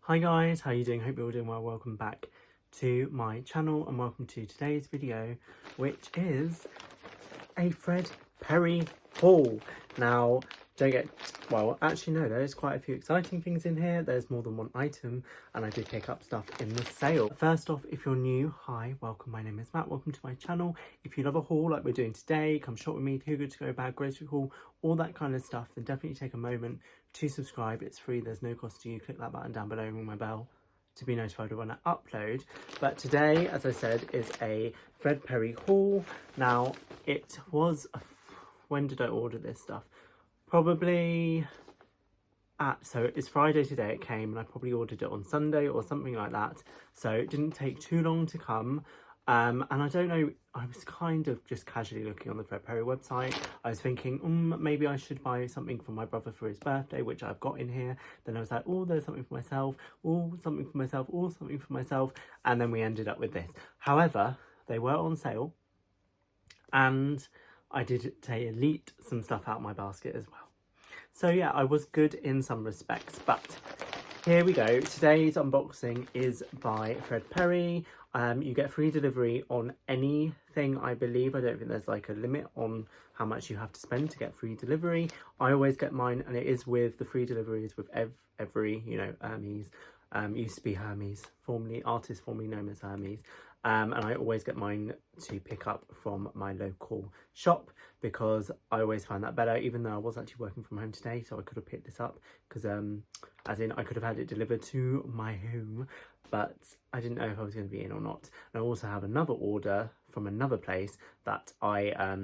Hi guys, how you doing? Hope you're all doing well. Welcome back to my channel and welcome to today's video, which is a Fred Perry haul. Now, actually no, there's quite a few exciting things in here. There's more than one item and I did pick up stuff in the sale. First off, if you're new, hi, welcome, my name is Matt, welcome to my channel. If you love a haul like we're doing today, come shop with me, too good to go, bad grocery haul, all that kind of stuff, then definitely take a moment to subscribe. It's free, there's no cost to you. Click that button down below and ring my bell to be notified when I upload. But today, as I said, is a Fred Perry haul. Now, it was, when did I order this stuff? Probably so it's Friday today it came, and I probably ordered it on Sunday or something like that, so it didn't take too long to come. And I don't know, I was kind of just casually looking on the Fred Perry website. I was thinking, maybe I should buy something for my brother for his birthday, which I've got in here. Then I was like, oh, there's something for myself, oh, something for myself, oh, something for myself. And then we ended up with this. However, they were on sale, and I did delete some stuff out of my basket as well. So yeah, I was good in some respects, but here we go. Today's unboxing is by Fred Perry. You get free delivery on anything, I believe. I don't think there's like a limit on how much you have to spend to get free delivery. I always get mine, and it is with the free deliveries with every, you know, Hermes. Used to be Hermes, artist formerly known as Hermes. And I always get mine to pick up from my local shop because I always find that better, even though I was actually working from home today, so I could have picked this up because as in I could have had it delivered to my home, but I didn't know if I was going to be in or not. And I also have another order from another place that I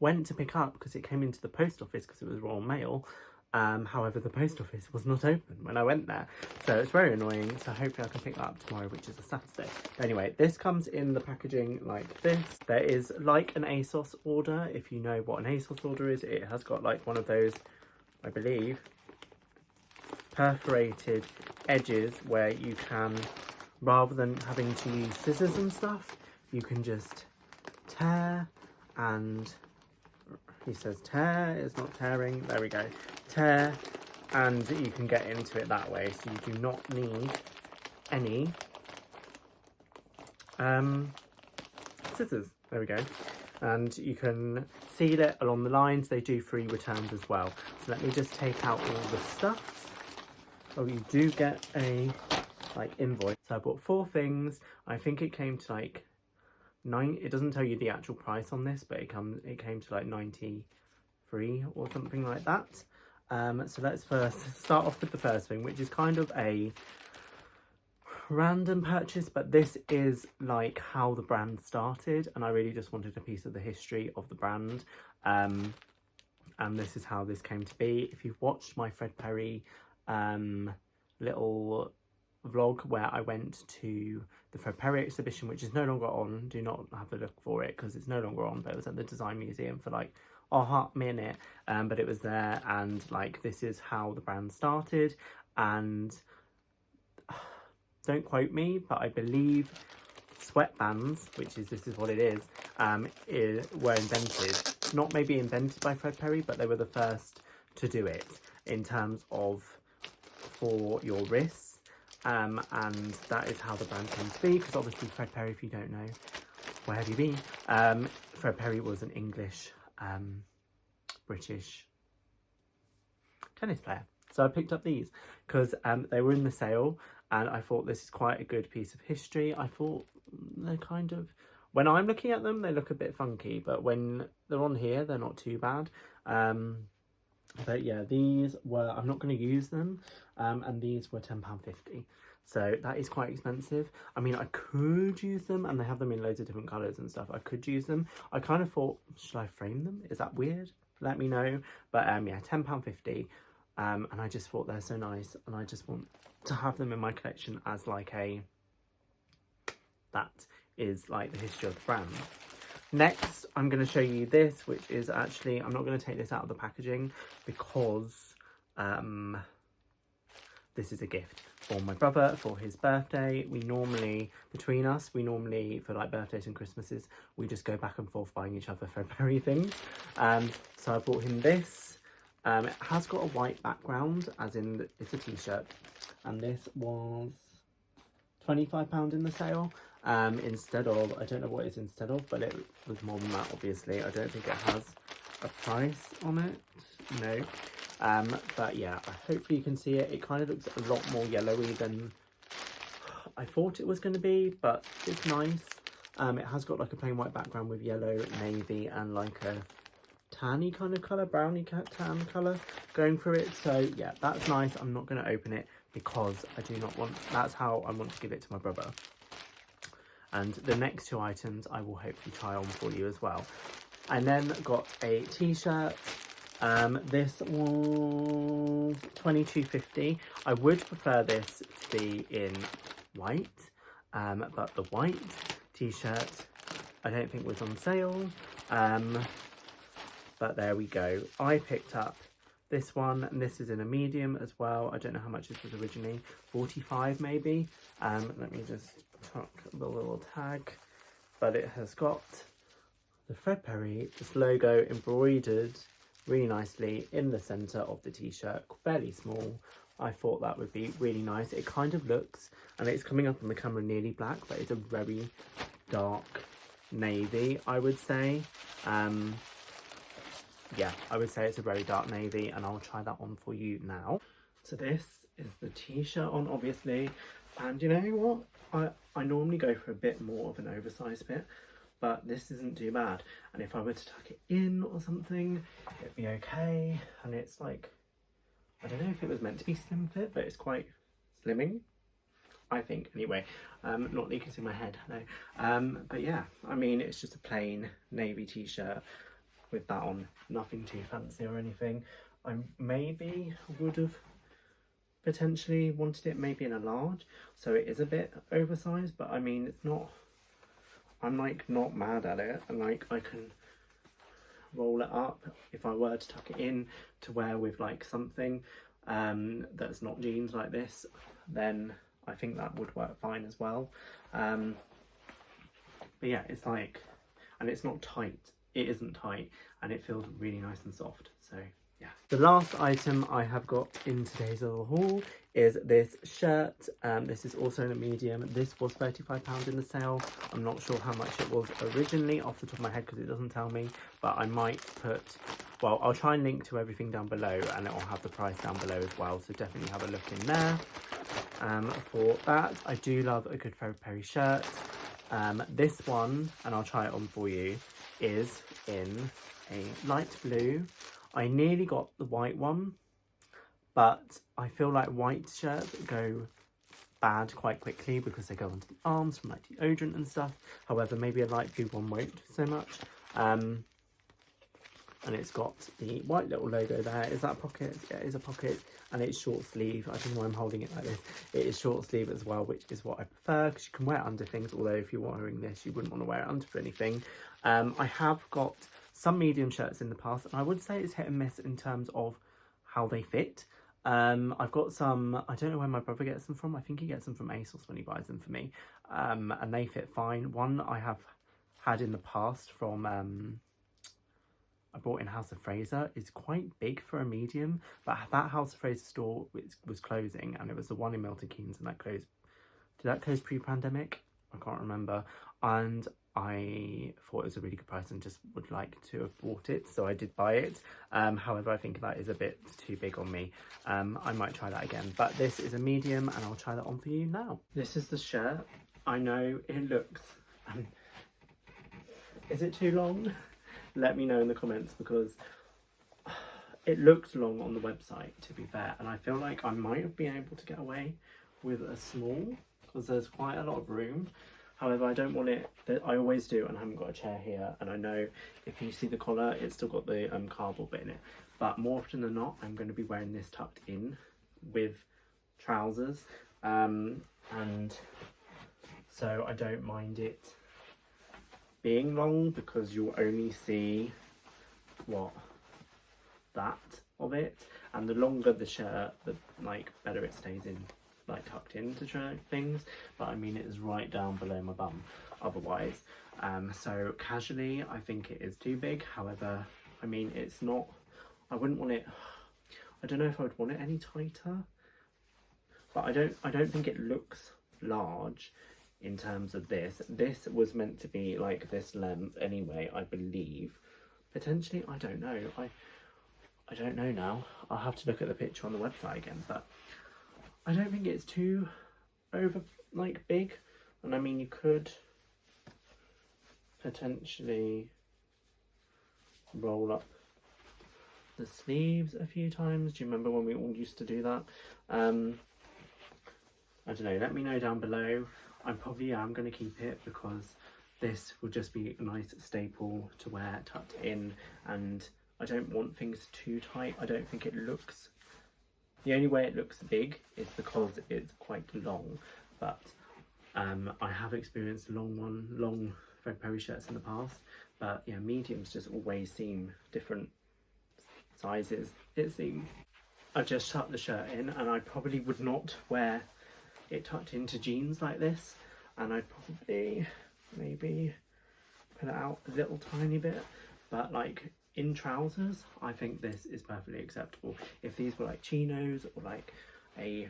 went to pick up because it came into the post office because it was Royal Mail. However, the post office was not open when I went there, so it's very annoying. So hopefully I can pick that up tomorrow, which is a Saturday. Anyway, this comes in the packaging like this. There is like an ASOS order. If you know what an ASOS order is, it has got like one of those, I believe, perforated edges where you can, rather than having to use scissors and stuff, you can just tear. And he says tear, it's not tearing, there we go, tear, and you can get into it that way, so you do not need any scissors. There we go. And you can seal it along the lines. They do free returns as well. So let me just take out all the stuff. Oh, you do get a like invoice. So I bought 4 things. I think it came to like it doesn't tell you the actual price on this, but it came to like 93 or something like that. So let's first start off with the first thing, which is kind of a random purchase, but this is like how the brand started, and I really just wanted a piece of the history of the brand. And this is how this came to be. If you've watched my Fred Perry little vlog where I went to the Fred Perry exhibition, which is no longer on, do not have a look for it because it's no longer on, but it was at the Design Museum for like a hot minute, but it was there, and like this is how the brand started. And don't quote me, but I believe sweatbands, this is what it is, were invented, not maybe invented by Fred Perry, but they were the first to do it in terms of for your wrists. And that is how the brand came to be, because obviously Fred Perry, if you don't know, where have you been? Fred Perry was an English, British tennis player. So I picked up these because they were in the sale, and I thought this is quite a good piece of history. I thought they're kind of, when I'm looking at them, they look a bit funky, but when they're on here, they're not too bad. But yeah, these were, I'm not going to use them, and these were £10.50. So that is quite expensive. I mean, I could use them, and they have them in loads of different colours and stuff. I could use them. I kind of thought, should I frame them? Is that weird? Let me know. But yeah, £10.50. And I just thought they're so nice, and I just want to have them in my collection as like that is like the history of the brand. Next, I'm going to show you this, which is actually, I'm not going to take this out of the packaging because this is a gift for my brother for his birthday. We normally, between us, for like birthdays and Christmases, we just go back and forth buying each other Fred Perry things. So I bought him this. It has got a white background, as in it's a t-shirt, and this was £25 in the sale. Instead of, I don't know what it's instead of, but it was more than that, obviously. I don't think it has a price on it, no. But yeah, hopefully you can see it. It kind of looks a lot more yellowy than I thought it was going to be, but it's nice. It has got like a plain white background with yellow, navy, and like a tanny kind of colour, browny tan colour going through it. So yeah, that's nice. I'm not going to open it because I do not want, that's how I want to give it to my brother. And the next two items I will hopefully try on for you as well. I then got a t-shirt. This was £22.50. I would prefer this to be in white, but the white t-shirt I don't think was on sale. But there we go. I picked up this one, and this is in a medium as well. I don't know how much this was originally, 45 maybe. Let me just chuck the little tag, but it has got the Fred Perry, this logo embroidered really nicely in the center of the t-shirt, fairly small. I thought that would be really nice. It kind of looks, and it's coming up on the camera nearly black, but it's a very dark navy, I would say. Yeah, I would say it's a very dark navy, and I'll try that on for you now. So this is the t-shirt on, obviously, and you know what? I normally go for a bit more of an oversized bit, but this isn't too bad. And if I were to tuck it in or something, it'd be okay. And it's like, I don't know if it was meant to be slim fit, but it's quite slimming, I think, anyway. Not leaking in my head, no. But yeah, I mean, it's just a plain navy t-shirt with that on, nothing too fancy or anything. I maybe would have potentially wanted it maybe in a large, so it is a bit oversized, but I mean, it's not, I'm like not mad at it, and like I can roll it up if I were to tuck it in to wear with like something that's not jeans like this, then I think that would work fine as well. But yeah, it's like, and it's not tight, it isn't tight, and it feels really nice and soft. So yeah. The last item I have got in today's little haul is this shirt. This is also in a medium. This was £35 in the sale. I'm not sure how much it was originally off the top of my head because it doesn't tell me, but I might put, well, I'll try and link to everything down below, and it will have the price down below as well, so definitely have a look in there. For that, I do love a good Fred Perry shirt. This one, and I'll try it on for you, is in a light blue. I nearly got the white one, but I feel like white shirts go bad quite quickly because they go onto the arms from like deodorant and stuff. However, maybe a light blue one won't so much. And it's got the white little logo there. Is that a pocket? Yeah, it is a pocket, and it's short sleeve. I don't know why I'm holding it like this. It is short sleeve as well, which is what I prefer because you can wear it under things, although if you're wearing this, you wouldn't want to wear it under anything. I have got some medium shirts in the past, and I would say it's hit and miss in terms of how they fit. I've got some, I don't know where my brother gets them from. I think he gets them from ASOS when he buys them for me. And they fit fine. One I have had in the past from, I bought in House of Fraser, is quite big for a medium, but that House of Fraser store was closing, and it was the one in Milton Keynes, and that closed. Did that close pre-pandemic? I can't remember. And I thought it was a really good price and just would like to have bought it, so I did buy it. However, I think that is a bit too big on me. I might try that again, but this is a medium, and I'll try that on for you now. This is the shirt. I know it looks, is it too long? Let me know in the comments, because it looked long on the website, to be fair, and I feel like I might have been able to get away with a small because there's quite a lot of room. However, I don't want it, I always do, and I haven't got a chair here, and I know if you see the collar, it's still got the cardboard bit in it, but more often than not, I'm going to be wearing this tucked in with trousers, and so I don't mind it being long because you'll only see that of it, and the longer the shirt, the like better it stays in, like tucked into things. But I mean, it is right down below my bum otherwise, so casually I think it is too big. However, I mean, it's not, I wouldn't want it, I don't know if I would want it any tighter. but I don't think it looks large in terms of this. This was meant to be like this length anyway, I believe. Potentially, I don't know. I don't know now. I'll have to look at the picture on the website again, but I don't think it's too over like big. And I mean, you could potentially roll up the sleeves a few times. Do you remember when we all used to do that? I don't know, let me know down below. I probably am going to keep it because this will just be a nice staple to wear tucked in, and I don't want things too tight. I don't think it looks, the only way it looks big is because it's quite long, but I have experienced long Fred Perry shirts in the past, but yeah, mediums just always seem different sizes, it seems. I've just tucked the shirt in, and I probably would not wear it tucked into jeans like this, and I'd probably maybe put it out a little tiny bit, but like in trousers I think this is perfectly acceptable. If these were like chinos or like a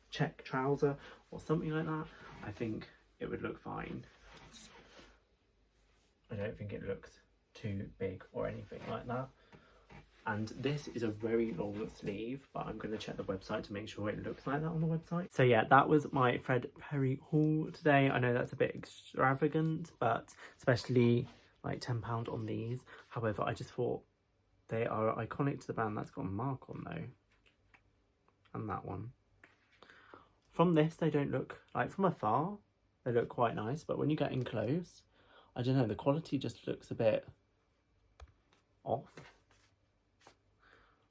check trouser or something like that, I think it would look fine. I don't think it looks too big or anything like that. And this is a very long sleeve, but I'm going to check the website to make sure it looks like that on the website. So yeah, that was my Fred Perry haul today. I know that's a bit extravagant, but especially like £10 on these. However, I just thought they are iconic to the band. That's got a mark on though. And that one. From this, they don't look, like from afar, they look quite nice. But when you get in close, I don't know, the quality just looks a bit off.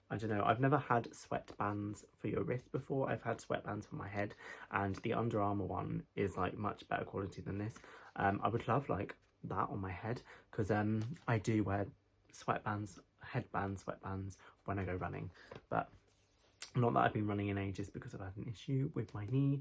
I don't know, I've never had sweatbands for your wrist before. I've had sweatbands for my head, and the Under Armour one is like much better quality than this. I would love like that on my head, because I do wear sweatbands, headbands, sweatbands when I go running, but not that I've been running in ages because I've had an issue with my knee.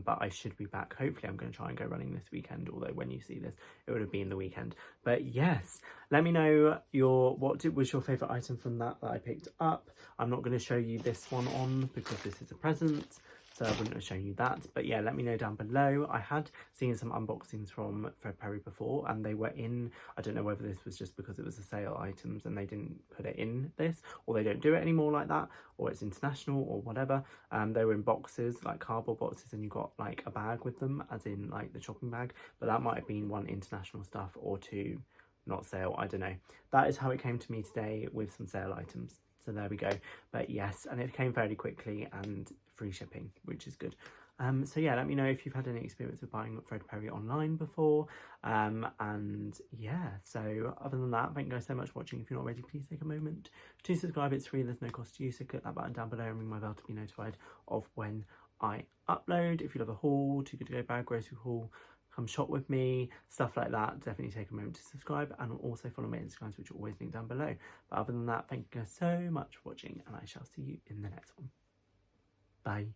But I should be back. Hopefully I'm going to try and go running this weekend, although when you see this it would have been the weekend. But yes, let me know what was your favourite item from that I picked up. I'm not going to show you this one on because this is a present, so I wouldn't have shown you that. But yeah, let me know down below. I had seen some unboxings from Fred Perry before, and they were in, I don't know whether this was just because it was a sale items and they didn't put it in this, or they don't do it anymore like that, or it's international or whatever. They were in boxes, like cardboard boxes, and you got like a bag with them, as in like the shopping bag, but that might have been one international stuff or two not sale, I don't know. That is how it came to me today, with some sale items. So there we go. But yes, and it came fairly quickly and free shipping, which is good. So yeah, let me know if you've had any experience with buying Fred Perry online before. And yeah, so other than that, thank you guys so much for watching. If you're not ready, please take a moment to subscribe. It's free, there's no cost to you, so click that button down below and ring my bell to be notified of when I upload. If you love a haul, too good to go bag, grocery haul, come shop with me, stuff like that, definitely take a moment to subscribe, and also follow my Instagrams, which are always linked down below. But other than that, thank you guys so much for watching, and I shall see you in the next one. Bye.